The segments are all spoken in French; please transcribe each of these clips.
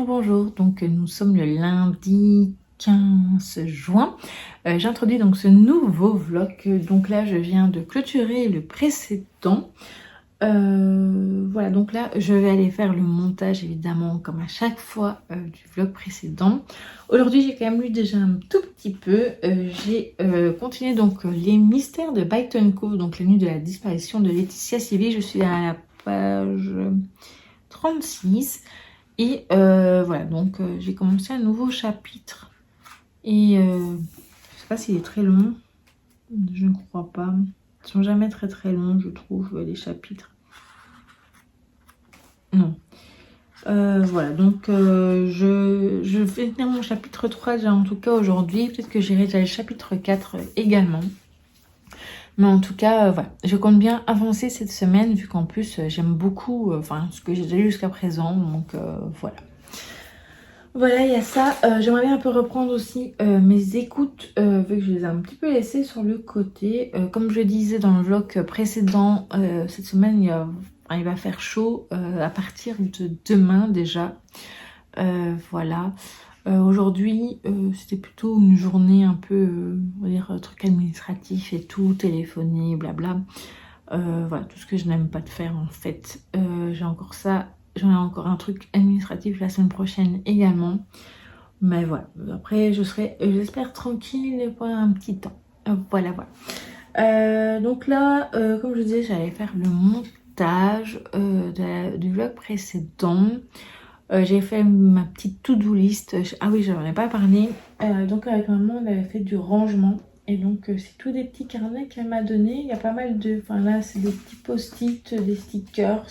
bonjour, donc nous sommes le lundi 15 juin. J'introduis donc ce nouveau vlog. Donc là je viens de clôturer le précédent. Voilà, donc là je vais aller faire le montage évidemment comme à chaque fois du vlog précédent. Aujourd'hui j'ai quand même lu déjà un tout petit peu. J'ai continué donc les mystères de Byton Cove, donc la nuit de la disparition de Laetitia Sylvie. Je suis à la page 36 et voilà, donc j'ai commencé un nouveau chapitre et je sais pas s'il est très long, je ne crois pas. Ils sont jamais très longs, je trouve, les chapitres. Non. Voilà, donc je vais tenir mon chapitre 3 déjà en tout cas aujourd'hui. Peut-être que j'irai déjà le chapitre 4 également. Mais en tout cas, voilà, je compte bien avancer cette semaine vu qu'en plus j'aime beaucoup ce que j'ai déjà lu jusqu'à présent. Donc voilà. Voilà, il y a ça. J'aimerais bien un peu reprendre aussi mes écoutes, vu que je les ai un petit peu laissées sur le côté. Comme je disais dans le vlog précédent, cette semaine, il va faire chaud à partir de demain déjà. Voilà. Aujourd'hui, c'était plutôt une journée un peu, on va dire, truc administratif et tout, téléphoner, blabla. Voilà, tout ce que je n'aime pas de faire en fait. J'ai encore ça. J'en ai encore un truc administratif la semaine prochaine également. Mais voilà. Après, je serai, j'espère, tranquille pendant un petit temps. Voilà. Donc là, comme je disais, j'allais faire le montage du vlog précédent. J'ai fait ma petite to-do list. Ah oui, j'en ai pas parlé. Donc avec maman, on avait fait du rangement. Et donc c'est tous des petits carnets qu'elle m'a donné. Il y a pas mal de... Enfin là, c'est des petits post-it, des stickers.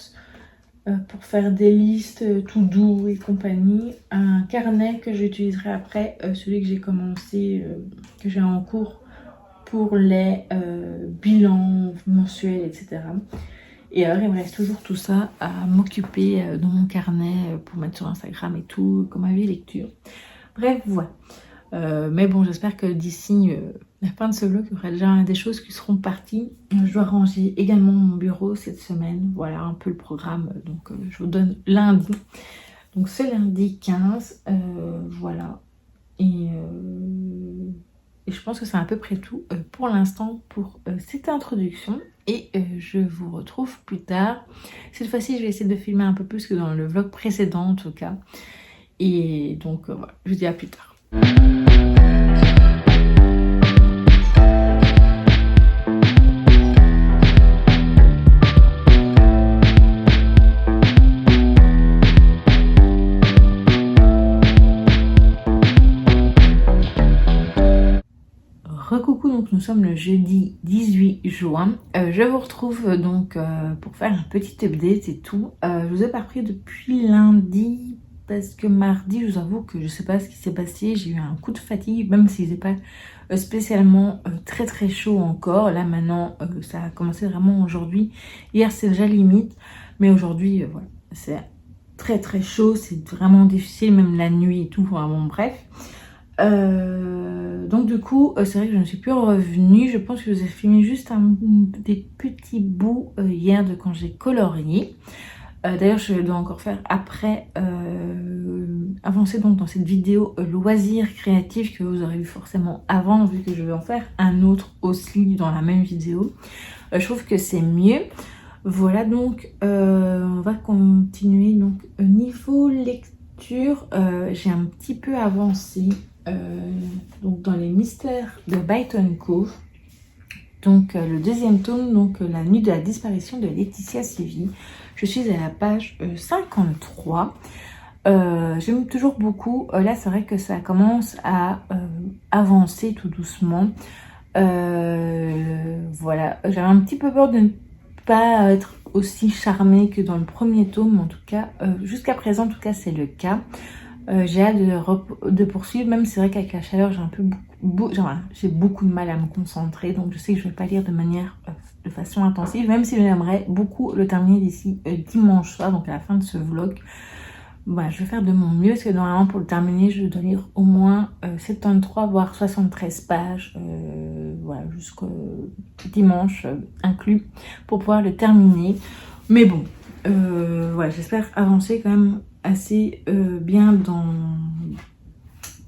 Pour faire des listes tout doux et compagnie. Un carnet que j'utiliserai après, celui que j'ai commencé, que j'ai en cours pour les bilans mensuels, etc. Et alors il me reste toujours tout ça à m'occuper dans mon carnet pour mettre sur Instagram et tout, comme avis lecture. Bref, voilà. Mais bon, j'espère que d'ici la fin de ce vlog, il y aura déjà des choses qui seront parties. Je dois ranger également mon bureau cette semaine. Voilà un peu le programme. Donc je vous donne lundi. Donc ce lundi 15. Voilà. Et je pense que c'est à peu près tout pour l'instant pour cette introduction. Et je vous retrouve plus tard. Cette fois-ci, je vais essayer de filmer un peu plus que dans le vlog précédent en tout cas. Et donc voilà, je vous dis à plus tard. Recoucou, donc nous sommes le jeudi 18 juin. Je vous retrouve donc pour faire un petit update et tout. Je vous ai pas repris depuis lundi parce que mardi, je vous avoue que je sais pas ce qui s'est passé. J'ai eu un coup de fatigue, même si c'est pas spécialement très chaud encore. Là maintenant, ça a commencé vraiment aujourd'hui. Hier c'est déjà limite, mais aujourd'hui voilà, c'est très chaud. C'est vraiment difficile, même la nuit et tout. Enfin, bon bref. Donc du coup c'est vrai que je ne suis plus revenue. Je pense que je vous ai filmé juste des petits bouts hier de quand j'ai colorié. D'ailleurs je dois encore faire après avancer donc dans cette vidéo loisirs créatifs que vous aurez vu forcément avant, vu que je vais en faire un autre aussi dans la même vidéo. Je trouve que c'est mieux. Voilà, donc on va continuer. Donc niveau lecture, j'ai un petit peu avancé donc dans les mystères de Byton Cove. Donc le deuxième tome, donc la nuit de la disparition de Laetitia Sylvie. Je suis à la page 53. J'aime toujours beaucoup. Là c'est vrai que ça commence à avancer tout doucement. Voilà, j'avais un petit peu peur de ne pas être aussi charmée que dans le premier tome. En tout cas, jusqu'à présent en tout cas c'est le cas. J'ai hâte de poursuivre, même c'est vrai qu'avec la chaleur j'ai beaucoup de mal à me concentrer, donc je sais que je vais pas lire de façon intensive, même si j'aimerais beaucoup le terminer d'ici dimanche soir, donc à la fin de ce vlog. Voilà, je vais faire de mon mieux, parce que normalement pour le terminer je dois lire au moins 73 voire 73 pages, voilà, jusqu'au dimanche inclus, pour pouvoir le terminer. Mais bon, voilà, j'espère avancer quand même assez bien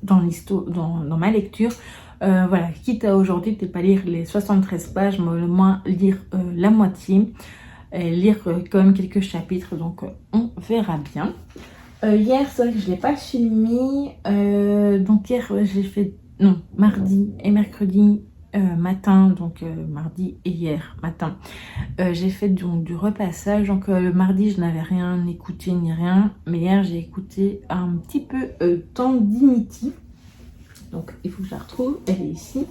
dans l'histoire, dans ma lecture. Voilà, quitte à aujourd'hui peut-être pas lire les 73 pages, mais au moins lire la moitié, et lire quand même quelques chapitres, donc on verra bien. Hier, c'est vrai que je l'ai pas filmé, donc hier j'ai fait, non, mardi et mercredi matin, donc mardi et hier matin, j'ai fait donc du repassage. Donc le mardi je n'avais rien écouté ni rien, mais hier j'ai écouté un petit peu Tendinity. Donc il faut que je la retrouve, elle est ici.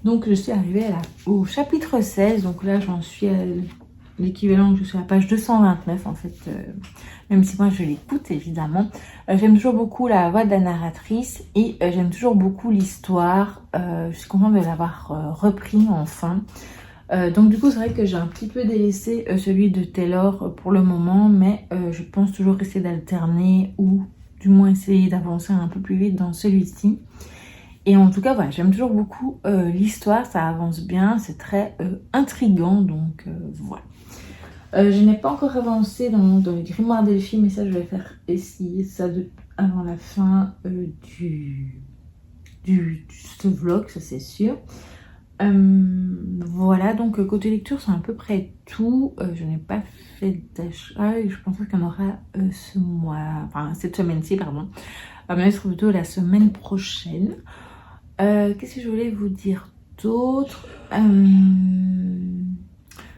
Donc je suis arrivée au chapitre 16, donc là j'en suis à l'équivalent, je suis à la page 229 en fait, même si moi je l'écoute évidemment. J'aime toujours beaucoup la voix de la narratrice et j'aime toujours beaucoup l'histoire. Je suis contente de l'avoir repris enfin. Donc du coup c'est vrai que j'ai un petit peu délaissé celui de Taylor pour le moment, mais je pense toujours essayer d'alterner ou du moins essayer d'avancer un peu plus vite dans celui-ci. Et en tout cas, voilà, j'aime toujours beaucoup l'histoire, ça avance bien, c'est très intriguant, donc voilà. Je n'ai pas encore avancé dans le grimoire Delphi, mais ça, je vais faire essayer ça avant la fin ce vlog, ça c'est sûr. Voilà, donc côté lecture, c'est à peu près tout. Je n'ai pas fait d'achat et je pense qu'il y en aura ce mois, enfin cette semaine-ci, pardon. Mais ce sera plutôt la semaine prochaine. Qu'est-ce que je voulais vous dire d'autre?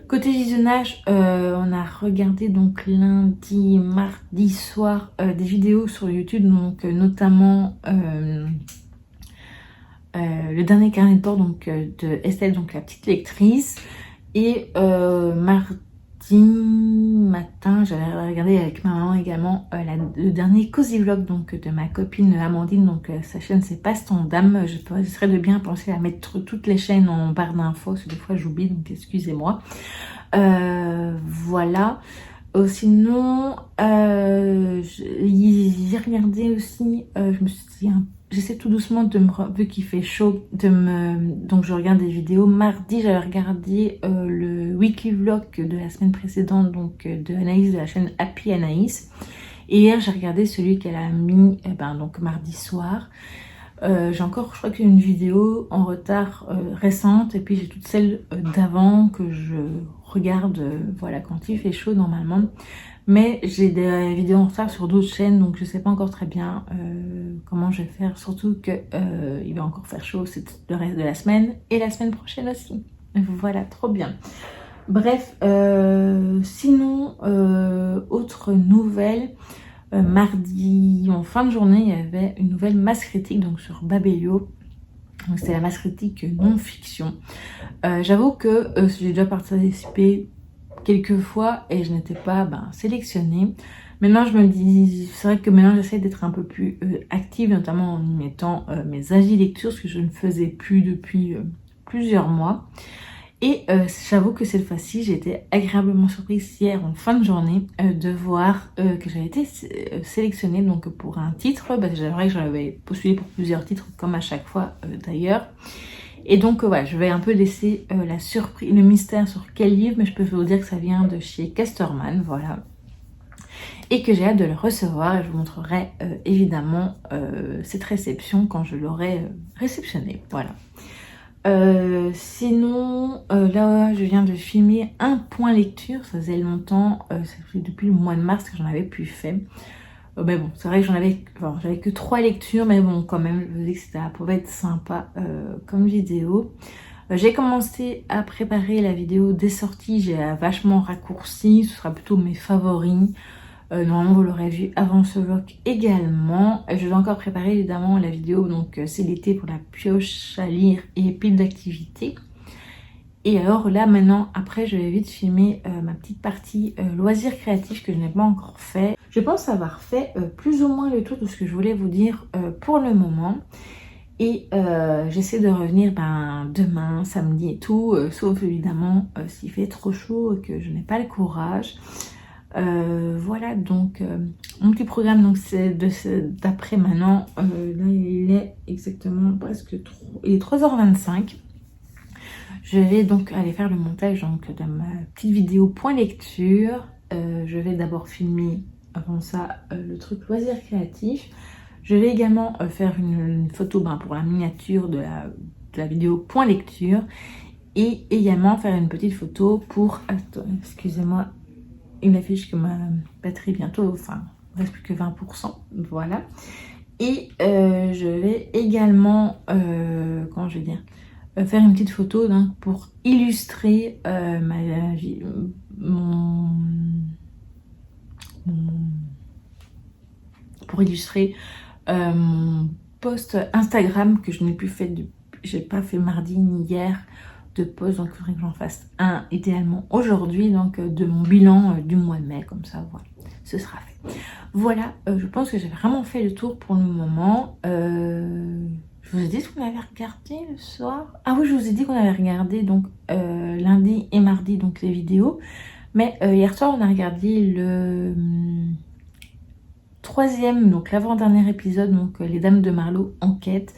Côté visionnage, on a regardé donc lundi, mardi soir des vidéos sur YouTube, donc notamment le dernier carnet de bord donc, de Estelle, donc la petite lectrice. Et mardi matin, j'avais regardé avec ma maman également le dernier Cozy Vlog donc, de ma copine Amandine. Donc sa chaîne c'est Passe-ton-Dame. Ce serait de bien penser à mettre toutes les chaînes en barre d'infos, parce que des fois j'oublie, donc excusez-moi. Voilà. Sinon, j'ai regardé aussi, je me suis dit, j'essaie tout doucement vu qu'il fait chaud, donc je regarde des vidéos. Mardi, j'avais regardé le weekly vlog de la semaine précédente, donc de Anaïs, de la chaîne Happy Anaïs. Et hier, j'ai regardé celui qu'elle a mis, donc mardi soir. J'ai encore, je crois qu'il y a une vidéo en retard récente, et puis j'ai toutes celles d'avant que je regarde, voilà, quand il fait chaud normalement. Mais j'ai des vidéos en retard sur d'autres chaînes, donc je sais pas encore très bien comment je vais faire. Surtout que il va encore faire chaud le reste de la semaine et la semaine prochaine aussi. Voilà, trop bien. Bref, sinon, autre nouvelle. Mardi, en fin de journée, il y avait une nouvelle masse critique donc sur Babelio. Donc c'est la masse critique non-fiction. J'avoue que j'ai déjà participé quelques fois et je n'étais pas sélectionnée. Maintenant je me dis, c'est vrai que maintenant j'essaie d'être un peu plus active, notamment en y mettant mes avis lecture, ce que je ne faisais plus depuis plusieurs mois. Et j'avoue que cette fois-ci, j'ai été agréablement surprise hier en fin de journée de voir que j'avais été sélectionnée donc pour un titre. C'est vrai que j'avais postulé pour plusieurs titres, comme à chaque fois d'ailleurs. Et donc voilà, je vais un peu laisser la surprise, le mystère sur quel livre, mais je peux vous dire que ça vient de chez Casterman, voilà. Et que j'ai hâte de le recevoir, et je vous montrerai évidemment cette réception quand je l'aurai réceptionné, voilà. Sinon, là je viens de filmer un point lecture, ça faisait longtemps, ça fait depuis le mois de mars que j'en avais plus fait. Mais bon, c'est vrai que j'avais que 3 lectures, mais bon, quand même, je me disais que ça pouvait être sympa comme vidéo. J'ai commencé à préparer la vidéo des sorties, j'ai vachement raccourci, ce sera plutôt mes favoris. Normalement vous l'aurez vu avant ce vlog également. Je vais encore préparer évidemment la vidéo, donc c'est l'été pour la pioche à lire et pile d'activités. Et alors là maintenant, après je vais vite filmer ma petite partie loisirs créatifs que je n'ai pas encore fait. Je pense avoir fait plus ou moins le tour de ce que je voulais vous dire pour le moment. Et j'essaie de revenir demain, samedi et tout, sauf évidemment s'il fait trop chaud et que je n'ai pas le courage. Voilà donc mon petit programme, donc c'est d'après maintenant. Là il est exactement presque il est 3h25. Je vais donc aller faire le montage donc de ma petite vidéo point lecture. Je vais d'abord filmer avant ça le truc loisir créatif. Je vais également faire une photo pour la miniature de la vidéo point lecture. Et également faire une petite photo pour... Attends, excusez-moi, il m'affiche que ma batterie bientôt, enfin, il ne reste plus que 20%, voilà. Et je vais également, comment je vais dire, faire une petite photo donc, pour illustrer pour illustrer mon post Instagram que je n'ai plus fait j'ai pas fait mardi ni hier de post, donc il faudrait que j'en fasse un idéalement aujourd'hui, donc de mon bilan du mois de mai, comme ça voilà, ce sera fait. Voilà, je pense que j'ai vraiment fait le tour pour le moment. Je vous ai dit ce qu'on avait regardé le soir. Ah oui, je vous ai dit qu'on avait regardé donc lundi et mardi donc les vidéos, mais hier soir on a regardé le troisième, donc l'avant-dernier épisode, donc les Dames de Marlowe enquête.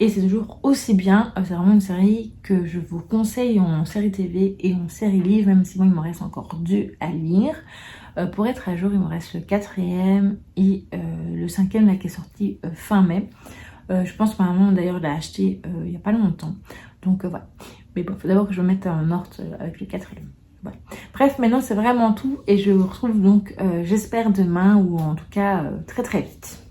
Et c'est toujours aussi bien, c'est vraiment une série que je vous conseille en série TV et en série livre, même si moi il me reste encore 2 à lire. Pour être à jour, il me reste le 4e et le 5e là, qui est sorti fin mai. Je pense que ma maman d'ailleurs l'a acheté il n'y a pas longtemps. Donc voilà. Mais bon, il faut d'abord que je me mette en ordre avec le 4e. Voilà. Bref, maintenant c'est vraiment tout et je vous retrouve donc j'espère demain ou en tout cas très très vite.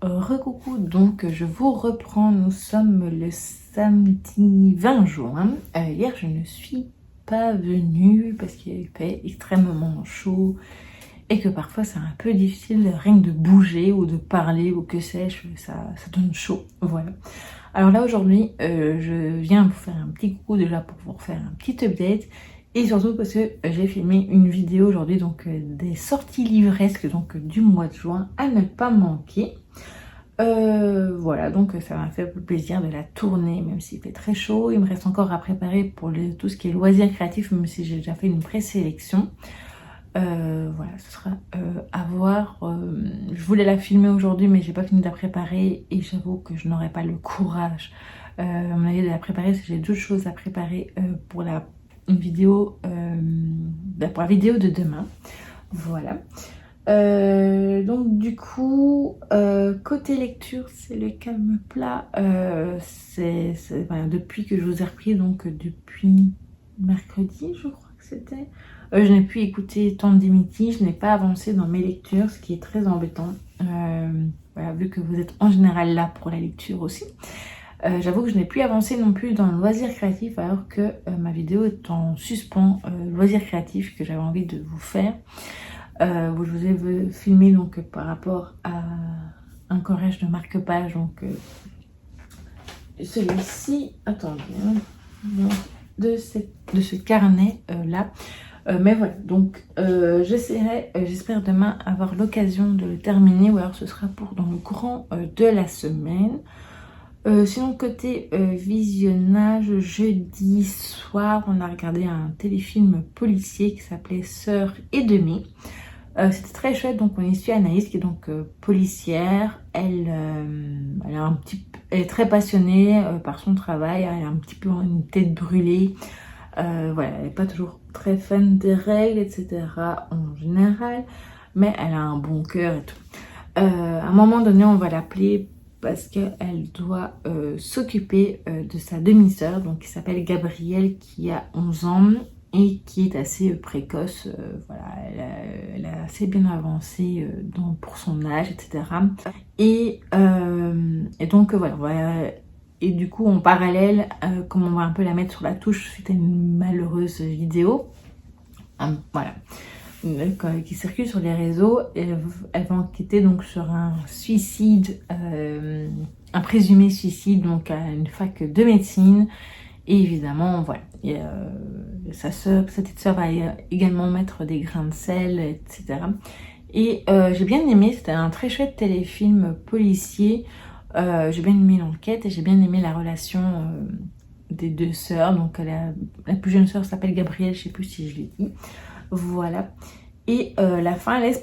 Recoucou, donc je vous reprends, nous sommes le samedi 20 juin. Hier je ne suis pas venue parce qu'il fait extrêmement chaud et que parfois c'est un peu difficile rien que de bouger ou de parler ou que sais-je, ça donne chaud, voilà. Alors là aujourd'hui je viens vous faire un petit coucou déjà pour vous refaire un petit update. Et surtout parce que j'ai filmé une vidéo aujourd'hui, donc des sorties livresques donc, du mois de juin à ne pas manquer. Voilà, donc ça m'a fait plaisir de la tourner, même s'il fait très chaud. Il me reste encore à préparer pour tout ce qui est loisirs créatifs, même si j'ai déjà fait une présélection. Voilà, ce sera à voir. Je voulais la filmer aujourd'hui, mais j'ai pas fini de la préparer et j'avoue que je n'aurais pas le courage à mon avis de la préparer, parce que j'ai d'autres choses à préparer pour une vidéo, pour la vidéo de demain. Voilà. Donc du coup côté lecture c'est le calme plat. Voilà, depuis que je vous ai repris, donc depuis mercredi je crois que c'était, je n'ai plus écouté Tandemity, je n'ai pas avancé dans mes lectures, ce qui est très embêtant, voilà, vu que vous êtes en général là pour la lecture aussi. J'avoue que je n'ai plus avancé non plus dans le loisir créatif, alors que ma vidéo est en suspens, loisir créatif que j'avais envie de vous faire. Où je vous ai filmé donc par rapport à un collage de marque-page, donc celui-ci, attendez, de ce carnet là. Mais voilà, donc j'essaierai, j'espère demain avoir l'occasion de le terminer, ou alors ce sera dans le courant de la semaine. Sinon côté visionnage, jeudi soir on a regardé un téléfilm policier qui s'appelait Sœur et Demie. C'était très chouette, donc on y suit Anaïs qui est donc policière. Elle est très passionnée par son travail, elle a un petit peu une tête brûlée. Voilà, elle n'est pas toujours très fan des règles, etc. en général, mais elle a un bon cœur et tout. À un moment donné, on va l'appeler parce qu'elle doit s'occuper de sa demi-sœur, donc qui s'appelle Gabrielle, qui a 11 ans et qui est assez précoce. Voilà, elle a assez bien avancé pour son âge, etc. Et donc voilà. Et du coup, en parallèle, comme on va un peu la mettre sur la touche suite à une malheureuse vidéo, voilà, qui circule sur les réseaux, elle va enquêter donc sur un suicide, un présumé suicide, donc à une fac de médecine. Et évidemment, voilà, sa petite sœur va également mettre des grains de sel, etc. Et j'ai bien aimé, c'était un très chouette téléfilm policier. J'ai bien aimé l'enquête et j'ai bien aimé la relation des deux sœurs. Donc la plus jeune sœur s'appelle Gabrielle, je sais plus si je l'ai dit. Voilà. Et la fin laisse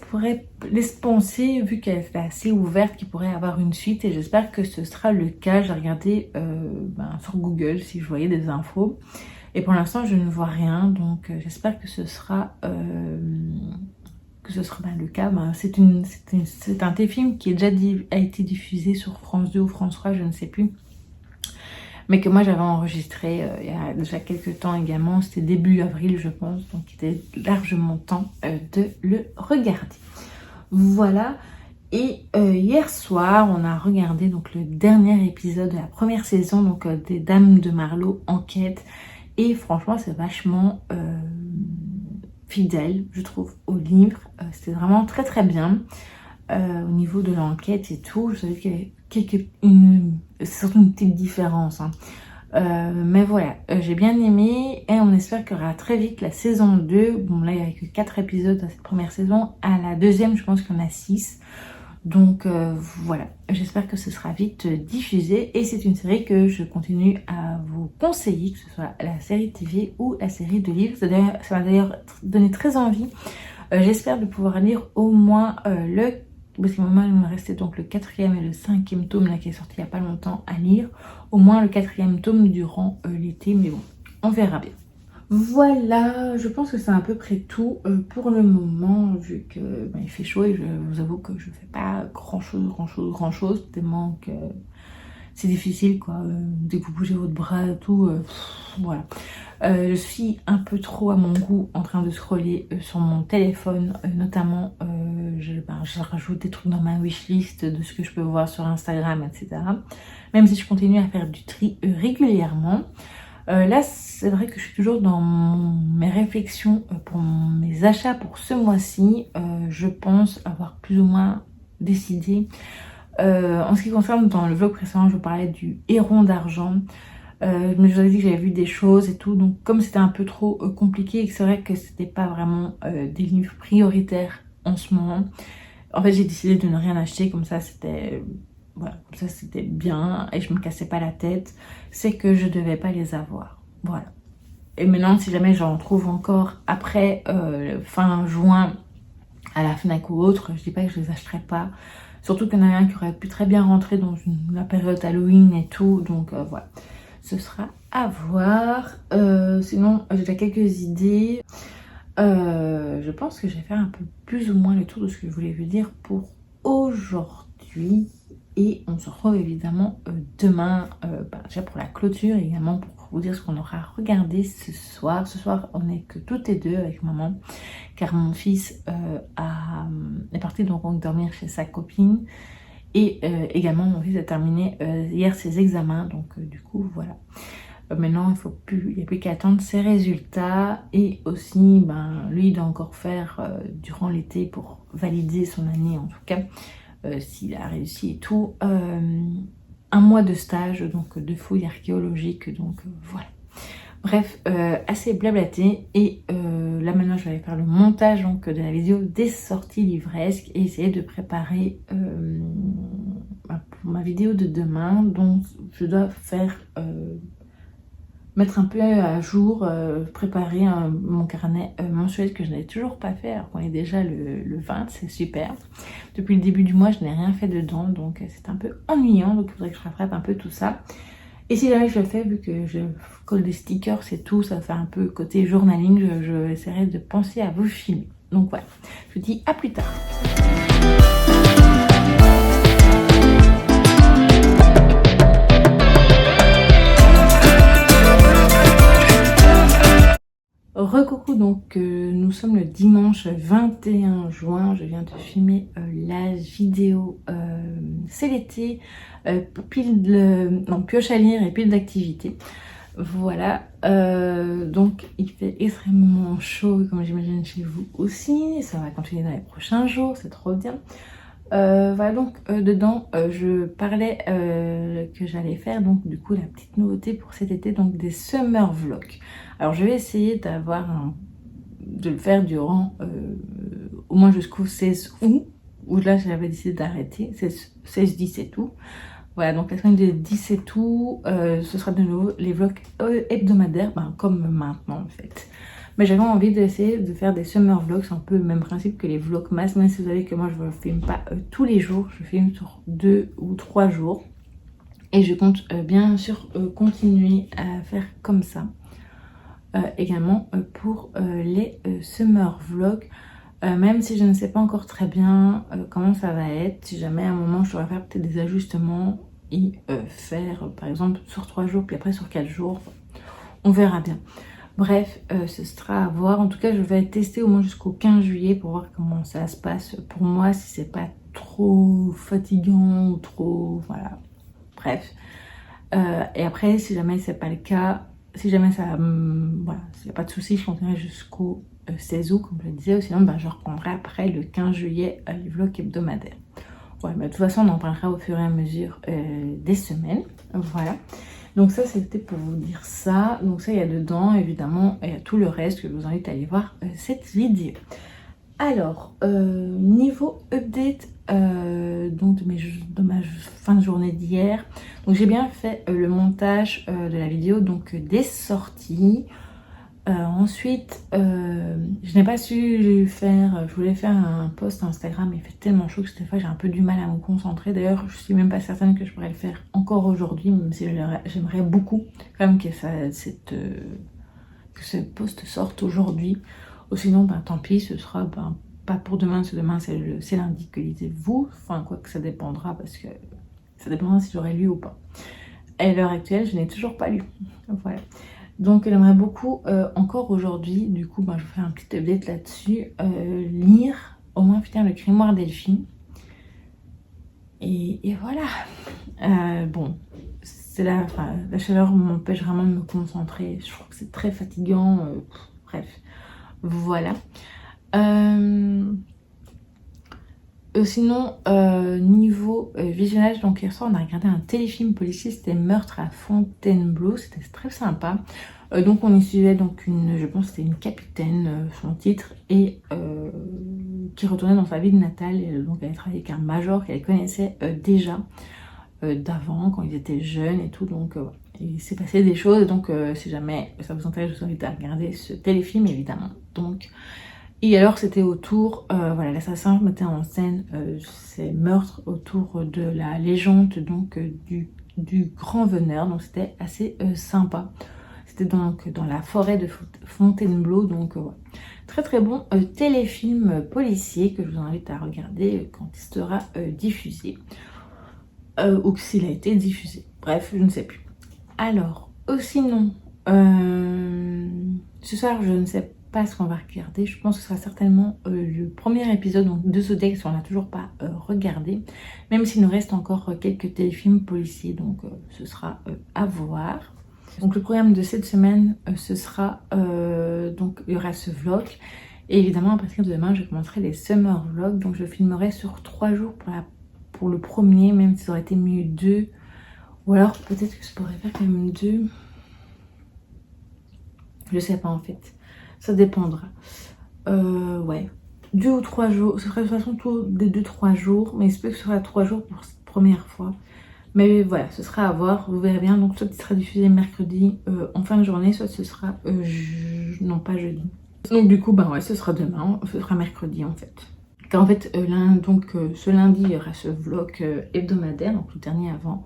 penser, vu qu'elle est assez ouverte, qu'il pourrait avoir une suite. Et j'espère que ce sera le cas. J'ai regardé sur Google si je voyais des infos. Et pour l'instant, je ne vois rien, donc j'espère que ce sera le cas. Ben, c'est un téléfilm qui est déjà a été diffusé sur France 2 ou France 3, je ne sais plus. Mais que moi j'avais enregistré il y a déjà quelques temps également, c'était début avril je pense, donc il était largement temps de le regarder. Voilà, et hier soir on a regardé donc le dernier épisode de la première saison donc des Dames de Marlowe Enquête, et franchement c'est vachement fidèle je trouve au livre, c'était vraiment très très bien. Au niveau de l'enquête et tout, je savais qu'il y avait c'est surtout une petite différence, hein. Mais voilà, j'ai bien aimé et on espère qu'il y aura très vite la saison 2. Bon là il n'y a que 4 épisodes dans cette première saison, à la deuxième je pense qu'il y en a 6. Donc voilà, j'espère que ce sera vite diffusé, et c'est une série que je continue à vous conseiller, que ce soit la série TV ou la série de livres. Ça m'a d'ailleurs donné très envie. J'espère de pouvoir lire au moins parce qu'à un moment il me restait donc le 4e et le 5e tome là qui est sorti il n'y a pas longtemps à lire. Au moins le 4e tome durant l'été, mais bon, on verra bien. Voilà, je pense que c'est à peu près tout pour le moment, vu que il fait chaud et je vous avoue que je fais pas grand chose, tellement que c'est difficile quoi, dès que vous bougez votre bras et tout, voilà. Je suis un peu trop à mon goût en train de scroller sur mon téléphone, notamment je rajoute des trucs dans ma wishlist de ce que je peux voir sur Instagram, etc. Même si je continue à faire du tri régulièrement. Là c'est vrai que je suis toujours dans mes réflexions pour mes achats pour ce mois-ci. Je pense avoir plus ou moins décidé. En ce qui concerne, dans le vlog précédent je vous parlais du héron d'argent. Mais je vous avais dit que j'avais vu des choses et tout, donc comme c'était un peu trop compliqué et que c'est vrai que c'était pas vraiment des livres prioritaires en ce moment, en fait j'ai décidé de ne rien acheter, comme ça c'était voilà, comme ça c'était bien et je me cassais pas la tête. C'est que je devais pas les avoir, voilà. Et maintenant si jamais j'en trouve encore après fin juin à la Fnac ou autre, je dis pas que je les achèterai pas, surtout qu'il y en a un qui aurait pu très bien rentrer dans la période Halloween et tout, donc voilà. Ce sera à voir. Sinon, j'ai déjà quelques idées. Je pense que je vais faire un peu plus ou moins le tour de ce que je voulais vous dire pour aujourd'hui. Et on se retrouve évidemment demain, déjà pour la clôture, et également pour vous dire ce qu'on aura regardé ce soir. Ce soir, on n'est que toutes les deux avec maman, car mon fils est parti donc dormir chez sa copine. Et également mon fils a terminé hier ses examens, donc du coup voilà. Maintenant il n'y a plus qu'à attendre ses résultats, et aussi lui il doit encore faire durant l'été pour valider son année, en tout cas s'il a réussi et tout, un mois de stage donc de fouilles archéologiques, donc voilà. Bref, assez blablaté, et là maintenant je vais aller faire le montage donc de la vidéo des sorties livresques et essayer de préparer pour ma vidéo de demain. Donc je dois faire mettre un peu à jour, préparer mon carnet mensuel que je n'avais toujours pas fait alors qu'on est déjà le 20, c'est super. Depuis le début du mois je n'ai rien fait dedans, donc c'est un peu ennuyant, donc il faudrait que je rattrape un peu tout ça. Et si jamais je le fais, vu que je colle des stickers et tout, ça fait un peu côté journaling, je essaierai de penser à vous filmer. Donc voilà, je vous dis à plus tard. Recoucou, donc nous sommes le dimanche 21 juin, je viens de filmer la vidéo c'est l'été, pioche à lire et pile d'activités. Voilà, donc il fait extrêmement chaud comme j'imagine chez vous aussi, ça va continuer dans les prochains jours, c'est trop bien. Voilà, donc dedans je parlais que j'allais faire donc du coup la petite nouveauté pour cet été, donc des summer vlogs. Alors je vais essayer de le faire durant au moins jusqu'au 16 août, où là j'avais décidé d'arrêter, 16-17 août. Voilà, donc la semaine de 17 août, ce sera de nouveau les vlogs hebdomadaires, comme maintenant en fait. Mais j'avais envie d'essayer de faire des summer vlogs, c'est un peu le même principe que les vlogmas, même si vous savez que moi je ne filme pas tous les jours, je filme sur 2 ou 3 jours. Et je compte bien sûr continuer à faire comme ça. également pour les summer vlogs. Même si je ne sais pas encore très bien comment ça va être, si jamais à un moment je dois faire peut-être des ajustements et faire par exemple sur 3 jours puis après sur 4 jours, on verra bien. Bref, ce sera à voir. En tout cas, je vais tester au moins jusqu'au 15 juillet pour voir comment ça se passe pour moi, si c'est pas trop fatigant ou trop... voilà, bref. Et après, si jamais c'est pas le cas, si jamais ça... voilà, s'il n'y a pas de souci, je continuerai jusqu'au 16 août, comme je le disais. Ou sinon, je reprendrai après le 15 juillet les vlogs hebdomadaires. Ouais, mais de toute façon, on en parlera au fur et à mesure des semaines. Voilà. Donc ça, c'était pour vous dire ça. Donc ça, il y a dedans, évidemment, il y a tout le reste que je vous invite à aller voir cette vidéo. Alors, niveau update donc de ma fin de journée d'hier. Donc j'ai bien fait le montage de la vidéo, donc des sorties. Ensuite, je n'ai pas su faire, je voulais faire un post Instagram, mais il fait tellement chaud que cette fois j'ai un peu du mal à me concentrer. D'ailleurs, je suis même pas certaine que je pourrais le faire encore aujourd'hui, même si j'aimerais beaucoup quand même que ce post sorte aujourd'hui. Ou sinon, tant pis, ce sera pas pour demain, parce que demain c'est lundi, que lisez-vous. Enfin, quoi que ça dépendra, parce que ça dépendra si j'aurai lu ou pas. À l'heure actuelle, je n'ai toujours pas lu. Voilà. Donc j'aimerais beaucoup encore aujourd'hui, du coup je vais faire un petit update là-dessus, lire au moins finir le Grimoire Delphine. Et voilà. Bon, c'est la chaleur m'empêche vraiment de me concentrer. Je trouve que c'est très fatigant. Bref, voilà. Sinon, niveau visionnage, donc hier soir on a regardé un téléfilm policier, c'était Meurtre à Fontainebleau, c'était très sympa. Donc on y suivait donc je pense que c'était une capitaine, son titre, et qui retournait dans sa ville natale, et donc elle travaillait avec un major qu'elle connaissait déjà d'avant, quand ils étaient jeunes et tout, donc il s'est passé des choses, donc si jamais ça vous intéresse, je vous invite à regarder ce téléfilm évidemment. Donc... Et alors c'était autour, voilà, l'assassin mettait en scène ces meurtres autour de la légende donc du grand veneur, donc c'était assez sympa. C'était donc dans la forêt de Fontainebleau, donc voilà. Très très bon téléfilm policier que je vous invite à regarder quand il sera diffusé, ou s'il a été diffusé, bref, je ne sais plus. Alors, sinon, ce soir je ne sais pas ce qu'on va regarder. Je pense que ce sera certainement le premier épisode donc, de Zodiac, si on l'a toujours pas regardé, même s'il nous reste encore quelques téléfilms policiers, donc ce sera à voir. Donc le programme de cette semaine, ce sera donc il y aura ce vlog, et évidemment à partir de demain je commencerai les summer vlogs, donc je filmerai sur 3 jours pour le premier, même si ça aurait été mieux 2, ou alors peut-être que je pourrais faire quand même 2, je sais pas en fait. Ça dépendra. Ouais. 2 ou 3 jours. Ce sera de toute façon tout des 2-3 jours. Mais il se peut que ce sera 3 jours pour cette première fois. Mais voilà, ce sera à voir. Vous verrez bien. Donc soit il sera diffusé mercredi en fin de journée. Soit ce sera non pas jeudi. Donc du coup, ouais, ce sera demain. Ce sera mercredi en fait. Car en fait, ce lundi, il y aura ce vlog hebdomadaire. Donc le dernier avant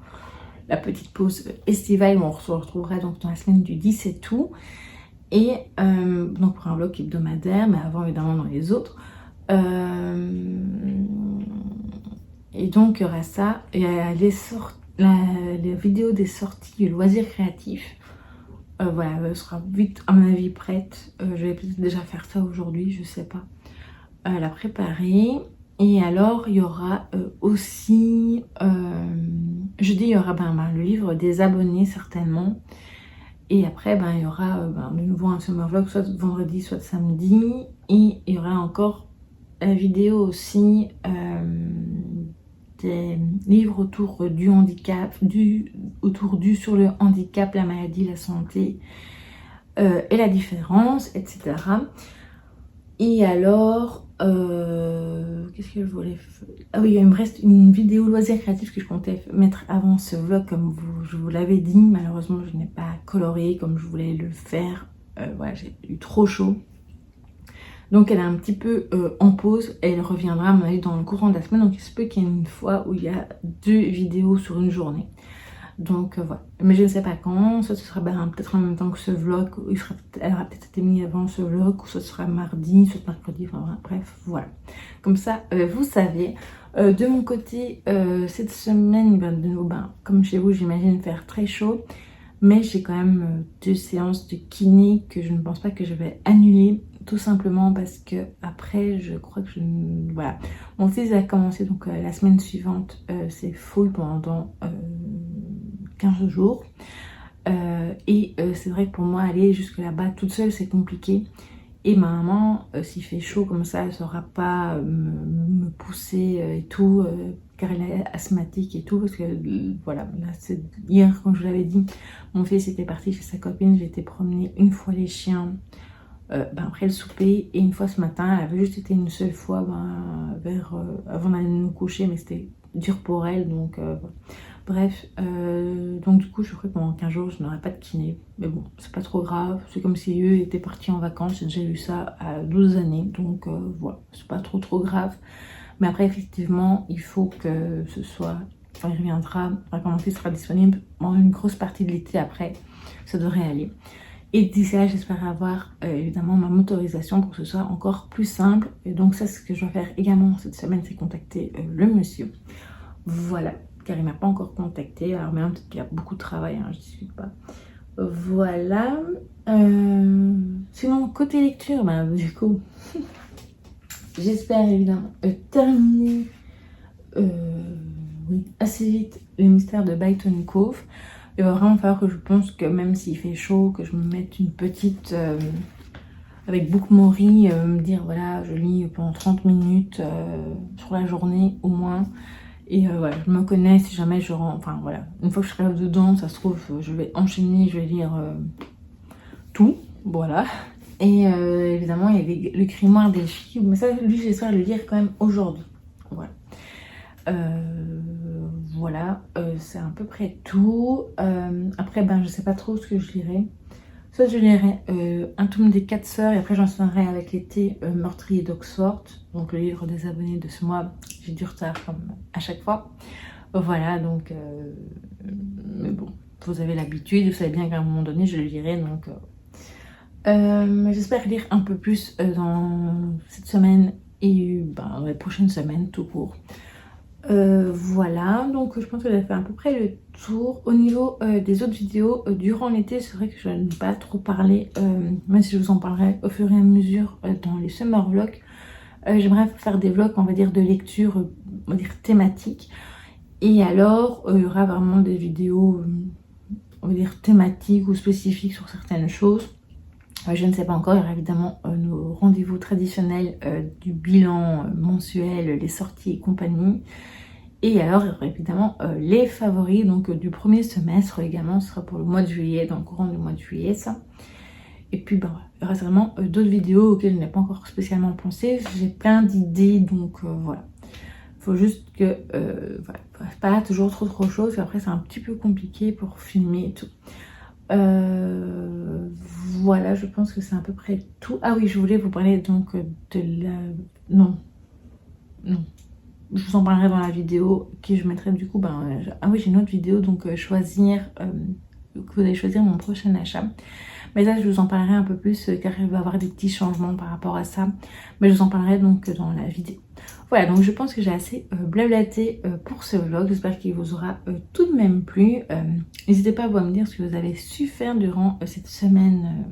la petite pause estivale. Où on se retrouvera donc dans la semaine du 17 août. Et donc pour un vlog hebdomadaire, mais avant évidemment dans les autres. Et donc il y aura ça. Et les vidéos des sorties loisirs créatifs. Voilà, elle sera vite à mon avis prête. Je vais peut-être déjà faire ça aujourd'hui, je sais pas. La préparer. Et alors il y aura aussi jeudi il y aura le livre des abonnés certainement. Et après, il y aura de nouveau un summer vlog, soit vendredi, soit samedi. Et il y aura encore la vidéo aussi des livres autour du handicap, sur le handicap, la maladie, la santé et la différence, etc. Et alors, qu'est-ce que je voulais faire? Ah oui, il me reste une vidéo loisir créatif que je comptais mettre avant ce vlog, comme je vous l'avais dit. Malheureusement, je n'ai pas coloré comme je voulais le faire. Voilà, j'ai eu trop chaud. Donc elle est un petit peu en pause. Elle reviendra à mon avis dans le courant de la semaine. Donc il se peut qu'il y ait une fois où il y a 2 vidéos sur une journée. Donc voilà, mais je ne sais pas quand, ça ce sera peut-être en même temps que ce vlog, elle aura peut-être été mise avant ce vlog, ou ce sera mardi, soit mercredi, enfin bref, voilà. Comme ça, vous savez. De mon côté, cette semaine, de nouveau, comme chez vous, j'imagine faire très chaud. Mais j'ai quand même 2 séances de kiné que je ne pense pas que je vais annuler. Tout simplement parce que après, je crois que voilà. Mon fils a commencé donc la semaine suivante, c'est full pendant 15 jours. C'est vrai que pour moi, aller jusque là-bas toute seule, c'est compliqué. Et ma maman, s'il fait chaud comme ça, elle ne saura pas me pousser et tout, car elle est asthmatique et tout. Parce que voilà, là, hier, comme je vous l'avais dit, mon fils était parti chez sa copine. J'ai été promener une fois les chiens après le souper. Et une fois ce matin, elle avait juste été une seule fois avant d'aller nous coucher, mais c'était dur pour elle. Donc voilà. Bref, donc du coup je crois que pendant 15 jours je n'aurai pas de kiné, mais bon c'est pas trop grave, c'est comme si eux étaient partis en vacances, j'ai déjà eu ça à 12 années, donc voilà, c'est pas trop grave, mais après effectivement il faut que ce soit, quand il reviendra, quand mon fils sera disponible, pendant une grosse partie de l'été après, ça devrait aller. Et d'ici là, j'espère avoir évidemment ma motorisation pour que ce soit encore plus simple, et donc ça, ce que je vais faire également cette semaine, c'est contacter le monsieur, voilà. Car il m'a pas encore contacté. Alors maintenant peut-être qu'il y a beaucoup de travail, hein, je ne discute pas. Voilà. Sinon côté lecture, du coup, j'espère évidemment terminer assez vite les mystères de Byton Cove. Il va vraiment falloir que je pense que même s'il fait chaud, que je me mette une petite avec Book Mori, me dire voilà, je lis pendant 30 minutes sur la journée au moins. Et voilà, je me connais, si jamais je rentre, enfin voilà, une fois que je serai dedans, ça se trouve, je vais enchaîner, je vais lire tout, voilà. Et évidemment, il y avait le grimoire des filles, mais ça, lui, j'espère le lire quand même aujourd'hui, voilà. Voilà, c'est à peu près tout. Après, je sais pas trop ce que je lirai. Soit je lirai un tome des 4 sœurs et après j'enchaînerai avec l'été meurtrier d'Oxford, donc le livre des abonnés de ce mois. J'ai du retard comme à chaque fois. Voilà, donc mais bon, vous avez l'habitude, vous savez bien qu'à un moment donné je le lirai, donc j'espère lire un peu plus dans cette semaine et dans les prochaines semaines tout court. Voilà, donc je pense que j'ai fait à peu près le tour. Au niveau des autres vidéos, durant l'été, c'est vrai que je n'ai pas trop parlé, même si je vous en parlerai au fur et à mesure dans les summer vlogs. J'aimerais faire des vlogs, on va dire, de lecture, on va dire, thématiques. Et alors, il y aura vraiment des vidéos, on va dire, thématiques ou spécifiques sur certaines choses. Je ne sais pas encore, il y aura évidemment nos rendez-vous traditionnels du bilan mensuel, les sorties et compagnie. Et alors, il y aura évidemment les favoris donc du premier semestre également, ce sera pour le mois de juillet, dans le courant du mois de juillet ça. Et puis il y aura vraiment d'autres vidéos auxquelles je n'ai pas encore spécialement pensé. J'ai plein d'idées, donc voilà. Il faut juste que, voilà, pas toujours trop chaud, après c'est un petit peu compliqué pour filmer et tout. Voilà, je pense que c'est à peu près tout. Ah oui, je voulais vous parler donc de la... Non. Je vous en parlerai dans la vidéo qui je mettrai du coup. Ah oui, j'ai une autre vidéo, donc choisir... que vous allez choisir mon prochain achat. Mais là, je vous en parlerai un peu plus car il va y avoir des petits changements par rapport à ça. Mais je vous en parlerai donc dans la vidéo. Voilà, donc je pense que j'ai assez blablaté pour ce vlog. J'espère qu'il vous aura tout de même plu. N'hésitez pas à me dire ce que vous avez su faire durant cette semaine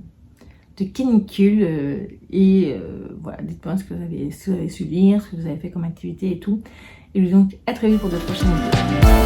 de canicule. Voilà, dites-moi ce que vous avez su lire, ce que vous avez fait comme activité et tout. Et je vous dis donc à très vite pour de prochaines vidéos.